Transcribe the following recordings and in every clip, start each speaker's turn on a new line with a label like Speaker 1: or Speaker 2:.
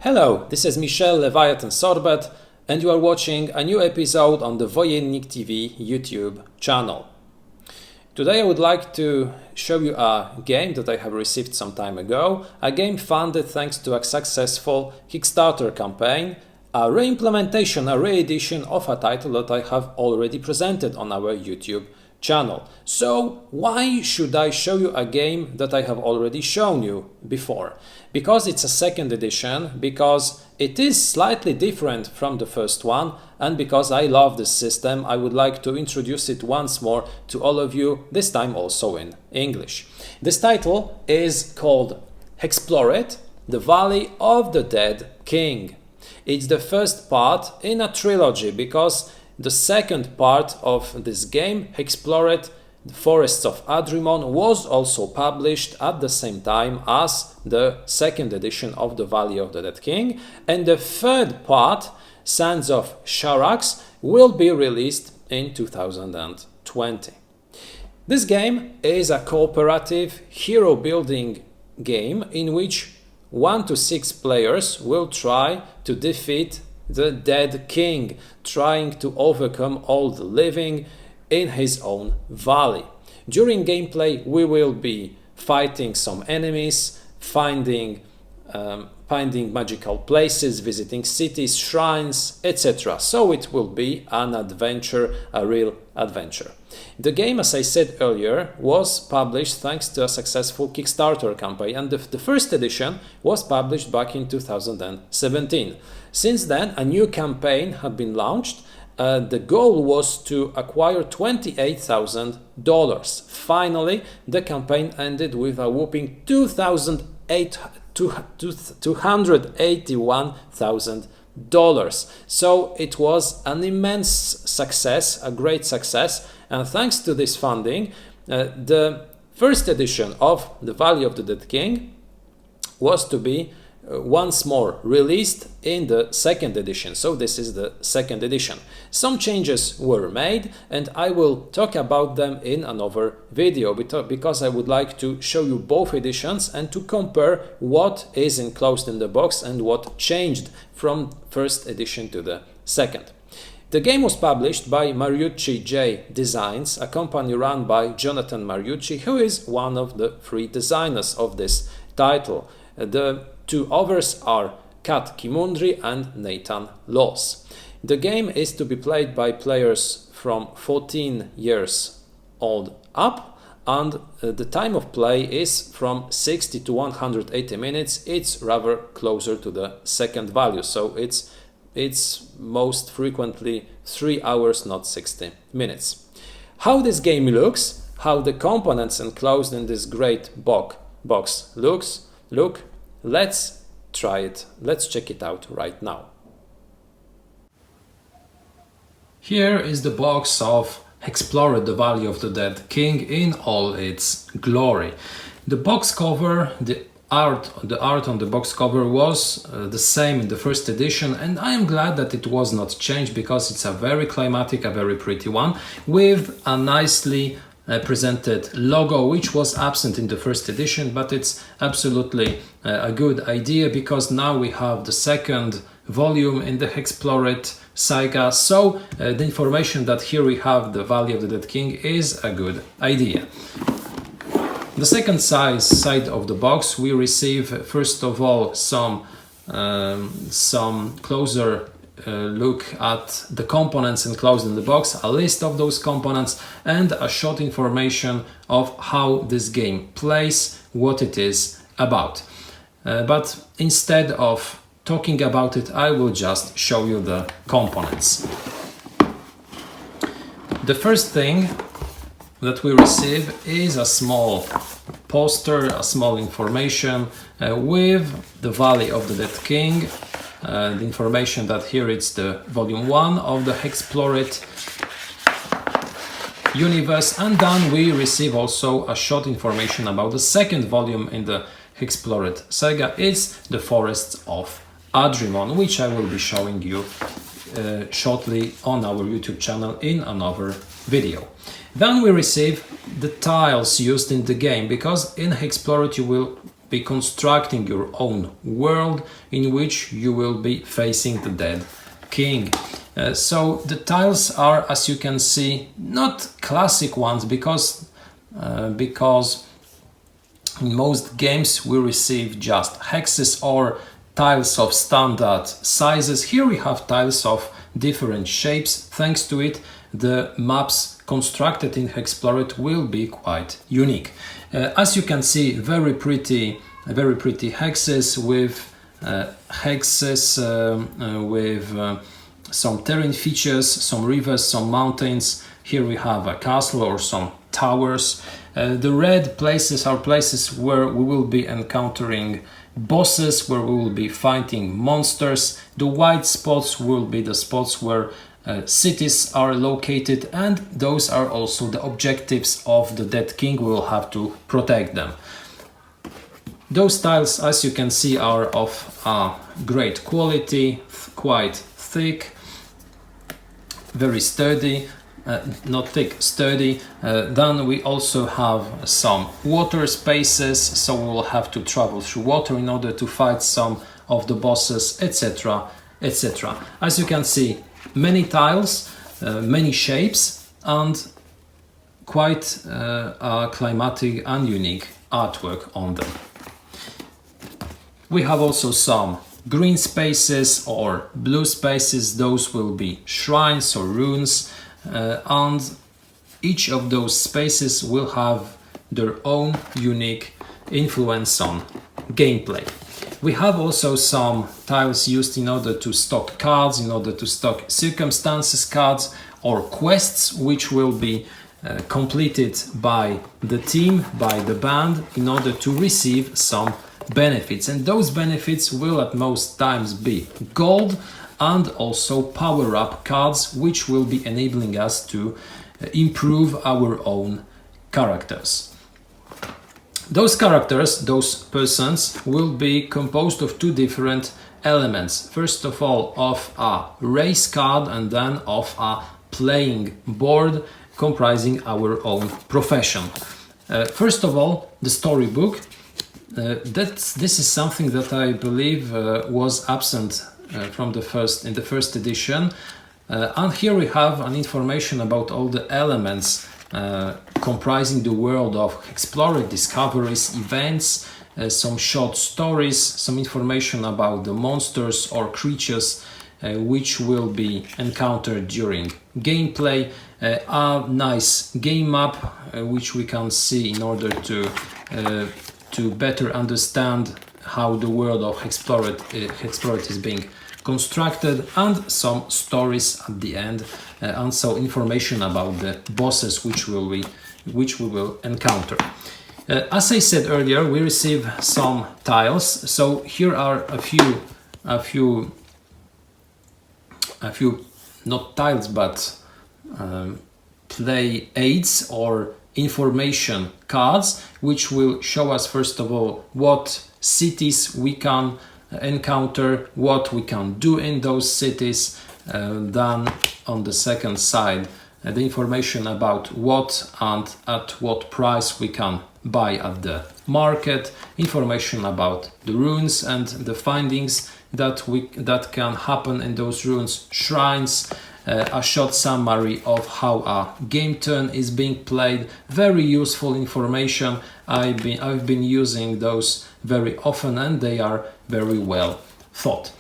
Speaker 1: Hello, this is Michel Leviathan Sorbet, and you are watching a new episode on the Wojennik TV YouTube channel. Today I would like to show you a game that I have received some time ago, a game funded thanks to a successful Kickstarter campaign, a re-implementation, a re-edition of a title that I have already presented on our YouTube channel. So why should I show you a game that I have already shown you before? Because it's a second edition, because it is slightly different from the first one, and because I love this system, I would like to introduce it once more to all of you, this time also in English. This title is called HEXplore, The Valley of the Dead King. It's the first part in a trilogy, because the second part of this game, HEXplore, The Forests of Adrimon, was also published at the same time as the second edition of The Valley of the Dead King, and the third part, Sands of Sharax, will be released in 2020. This game is a cooperative hero building game in which 1 to 6 players will try to defeat the Dead King, trying to overcome all the living in his own valley. During gameplay we will be fighting some enemies, finding magical places, visiting cities, shrines, etc. So it will be an adventure, a real adventure. The game, as I said earlier, was published thanks to a successful Kickstarter campaign, and the first edition was published back in 2017. Since then, a new campaign had been launched. The goal was to acquire $28,000. Finally, the campaign ended with a whopping $281,000. So it was an immense success, a great success, and thanks to this funding, the first edition of The Valley of the Dead King was to be once more released in the second edition. So this is the second edition. Some changes were made, and I will talk about them in another video, because I would like to show you both editions and to compare what is enclosed in the box and what changed from first edition to the second. The game was published by Mariucci J Designs, a company run by Jonathan Mariucci, who is one of the 3 designers of this title. The 2 others are Kat Kimundri and Nathan Laws. The game is to be played by players from 14 years old up, and the time of play is from 60 to 180 minutes. It's rather closer to the second value, so it's most frequently 3 hours, not 60 minutes. How this game looks, how the components enclosed in this great box look, let's try it. Let's check it out right now. Here is the box of HEXplore, The Valley of the Dead King in all its glory. The box cover, the art on the box cover was the same in the first edition, and I am glad that it was not changed, because it's a very climatic, a very pretty one, with a nicely presented logo, which was absent in the first edition, but it's absolutely a good idea, because now we have the second volume in the HEXplore saga, so the information that here we have the Valley of the Dead King is a good idea. The second side of the box, we receive first of all some closer look at the components enclosed in the box, a list of those components, and a short information of how this game plays, what it is about. But instead of talking about it, I will just show you the components. The first thing that we receive is a small poster, a small information with the Valley of the Dead King. The information that here it's the volume 1 of the HEXplore universe, and then we receive also a short information about the second volume in the HEXplore saga. It's The Forests of Adrimon, which I will be showing you shortly on our YouTube channel in another video. Then we receive the tiles used in the game, because in HEXplore you will be constructing your own world in which you will be facing the dead king. So the tiles are, as you can see, not classic ones because in most games we receive just hexes or tiles of standard sizes. Here we have tiles of different shapes. Thanks to it, the maps constructed in HEXplore will be quite unique. As you can see, very pretty hexes with some terrain features, some rivers, some mountains. Here we have a castle or some towers. The red places are places where we will be encountering bosses, where we will be fighting monsters. The white spots will be the spots where cities are located, and those are also the objectives of the Dead King. We will have to protect them. Those tiles, as you can see, are of great quality, quite thick, very sturdy. Not thick, sturdy. Then we also have some water spaces, so we will have to travel through water in order to fight some of the bosses, etc, etc. As you can see, many tiles, many shapes, and quite a climatic and unique artwork on them. We have also some green spaces or blue spaces. Those will be shrines or runes. And each of those spaces will have their own unique influence on gameplay. We have also some tiles used in order to stock cards, in order to stock circumstances cards or quests, which will be completed by the team, by the band, in order to receive some benefits. And those benefits will at most times be gold, and also power-up cards, which will be enabling us to improve our own characters. Those characters, those persons, will be composed of two different elements. First of all, of a race card, and then of a playing board comprising our own profession. First of all, the storybook. This is something that I believe was absent in the first edition, and here we have an information about all the elements comprising the world of HEXplore, discoveries, events, some short stories, some information about the monsters or creatures which will be encountered during gameplay, a nice game map which we can see in order to better understand how the world of HEXplore is being constructed, and some stories at the end, and so information about the bosses which we will encounter. As I said earlier, we receive some tiles. So here are a few not tiles but play aids or information cards, which will show us first of all what cities we can encounter, what we can do in those cities. Then on the second side, the information about what and at what price we can buy at the market, information about the runes and the findings that can happen in those runes, shrines, a short summary of how a game turn is being played. Very useful information. I've been using those very often, and they are very well thought.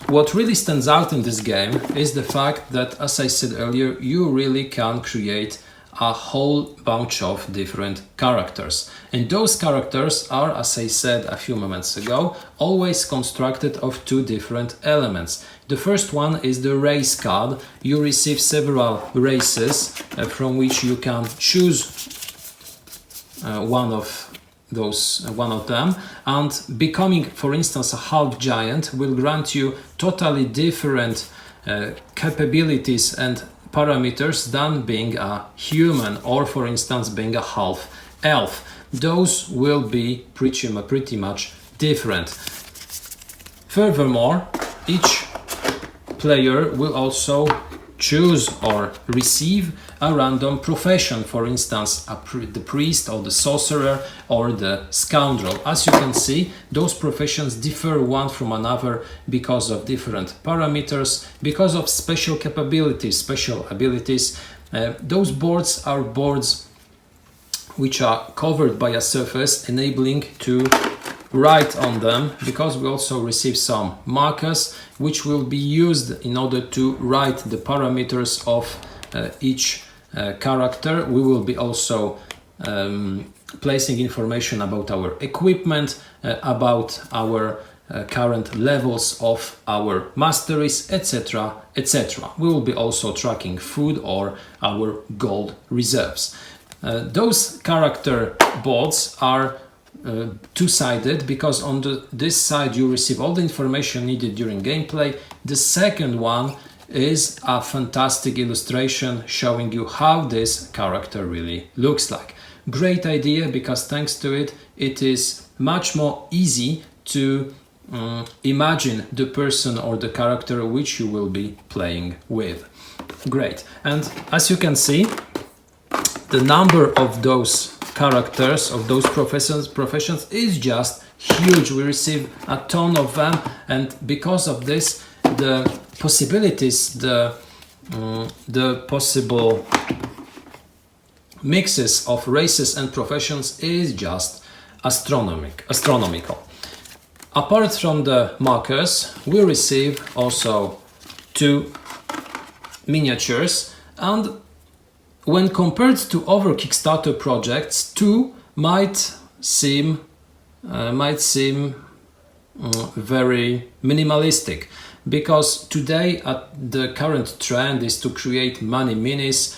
Speaker 1: What really stands out in this game is the fact that, as I said earlier, you really can create a whole bunch of different characters. And those characters are, as I said a few moments ago, always constructed of two different elements. The first one is the race card. You receive several races from which you can choose one of them, and becoming, for instance, a half giant will grant you totally different capabilities and parameters than being a human, or for instance being a half elf. Those will be pretty much different. Furthermore, each player will also choose or receive a random profession, for instance, the priest or the sorcerer or the scoundrel. As you can see, those professions differ one from another because of different parameters, because of special capabilities, special abilities. Those boards are boards which are covered by a surface, enabling to write on them, because we also receive some markers which will be used in order to write the parameters of each character. We will be also placing information about our equipment, about our current levels of our masteries, etc., etc. We will be also tracking food or our gold reserves. Those character boards are two-sided, because on this side you receive all the information needed during gameplay. The second one is a fantastic illustration showing you how this character really looks like. Great idea, because thanks to it, it is much more easy to imagine the person or the character which you will be playing with. Great. And as you can see, the number of those characters, of those professions is just huge. We receive a ton of them, and because of this, the possibilities, the possible mixes of races and professions is just astronomical. Apart from the markers, we receive also 2 miniatures, and when compared to other Kickstarter projects, 2 might seem very minimalistic, because today the current trend is to create many minis,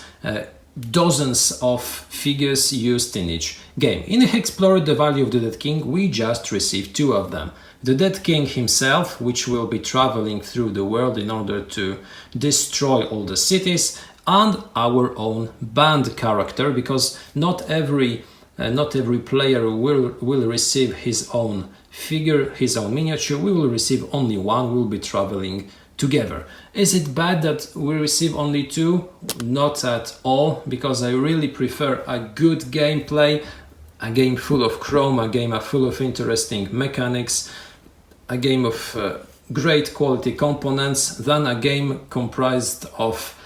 Speaker 1: dozens of figures used in each game. In HEXplore, the Value of the Dead King, we just received 2 of them. The Dead King himself, which will be traveling through the world in order to destroy all the cities, and our own band character, because not every player will receive his own figure, his own miniature. We will receive only one. We will be traveling together. Is it bad that we receive only 2? Not at all, because I really prefer a good gameplay, a game full of chrome, a game full of interesting mechanics, a game of great quality components, than a game comprised of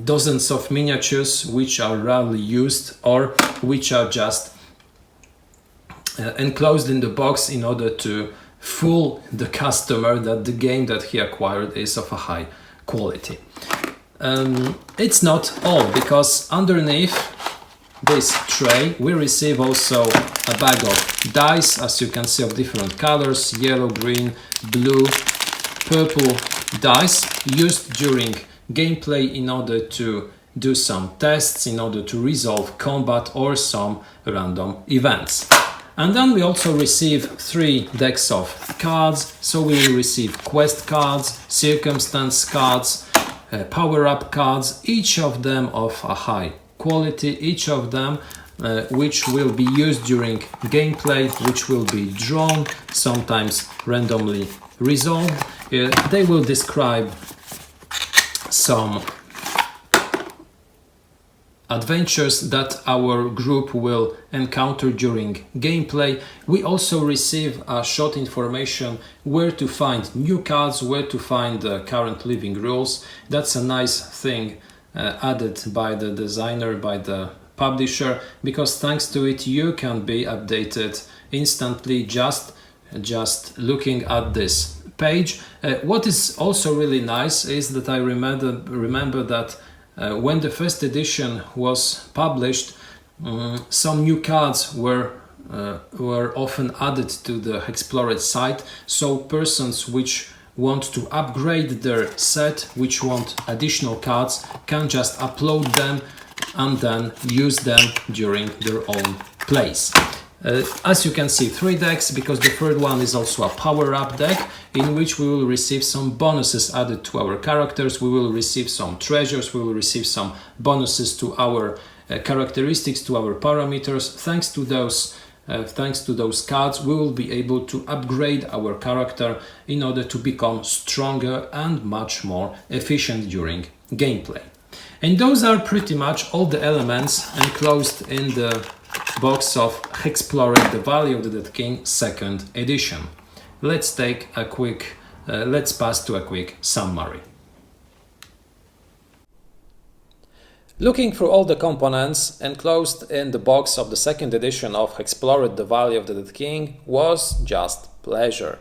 Speaker 1: dozens of miniatures which are rarely used, or which are just enclosed in the box in order to fool the customer that the game that he acquired is of a high quality. It's not all, because underneath this tray we receive also a bag of dice, as you can see, of different colors: yellow, green, blue, purple dice, used during gameplay in order to do some tests, in order to resolve combat or some random events. And then we also receive 3 decks of cards. So we will receive quest cards, circumstance cards, power-up cards, each of them of a high quality, each of them which will be used during gameplay, which will be drawn, sometimes randomly resolved. They will describe some adventures that our group will encounter during gameplay. We also receive a short information where to find new cards, where to find the current living rules. That's a nice thing added by the designer, by the publisher, because thanks to it you can be updated instantly just looking at this page. What is also really nice is that I remember that when the first edition was published, some new cards were often added to the HEXplore site, so persons which want to upgrade their set, which want additional cards, can just upload them and then use them during their own plays. As you can see, 3 decks, because the third one is also a power-up deck, in which we will receive some bonuses added to our characters. We will receive some treasures, we will receive some bonuses to our characteristics, to our parameters. Thanks to those cards, we will be able to upgrade our character in order to become stronger and much more efficient during gameplay. And those are pretty much all the elements enclosed in the box of HEXplore, the Valley of the Dead King 2nd edition. Let's pass to a quick summary. Looking through all the components enclosed in the box of the 2nd edition of HEXplore, the Valley of the Dead King was just pleasure.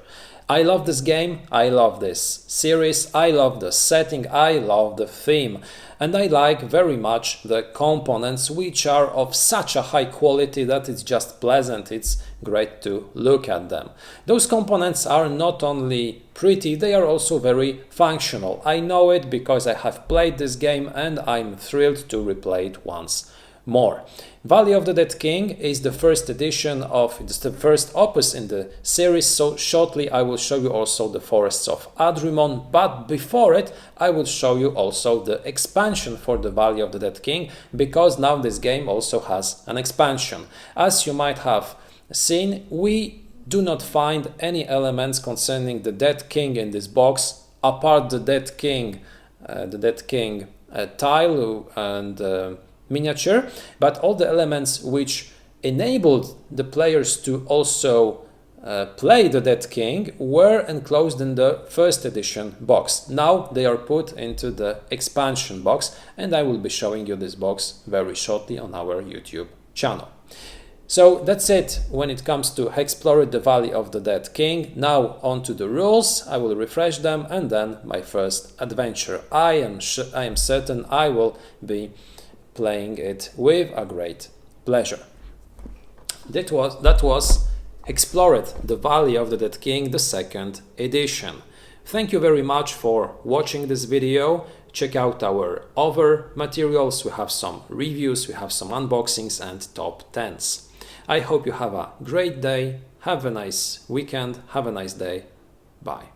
Speaker 1: I love this game, I love this series, I love the setting, I love the theme, and I like very much the components, which are of such a high quality that it's just pleasant, it's great to look at them. Those components are not only pretty, they are also very functional. I know it because I have played this game and I'm thrilled to replay it once more. Valley of the Dead King is the first edition of, it's the first opus in the series, so shortly I will show you also the Forests of Adrimon, but before it I will show you also the expansion for the Valley of the Dead King, because now this game also has an expansion. As you might have seen, we do not find any elements concerning the Dead King in this box, apart the Dead King tile and miniature, but all the elements which enabled the players to also play the Dead King were enclosed in the 1st edition box. Now they are put into the expansion box, and I will be showing you this box very shortly on our YouTube channel. So that's it when it comes to HEXplore, the Valley of the Dead King. Now on to the rules. I will refresh them, and then my first adventure. I am certain I will be playing it with a great pleasure. That was HEXplore, the Valley of the Dead King, the 2nd edition. Thank you very much for watching this video. Check out our other materials. We have some reviews, we have some unboxings and top 10s. I hope you have a great day, have a nice weekend, have a nice day. Bye.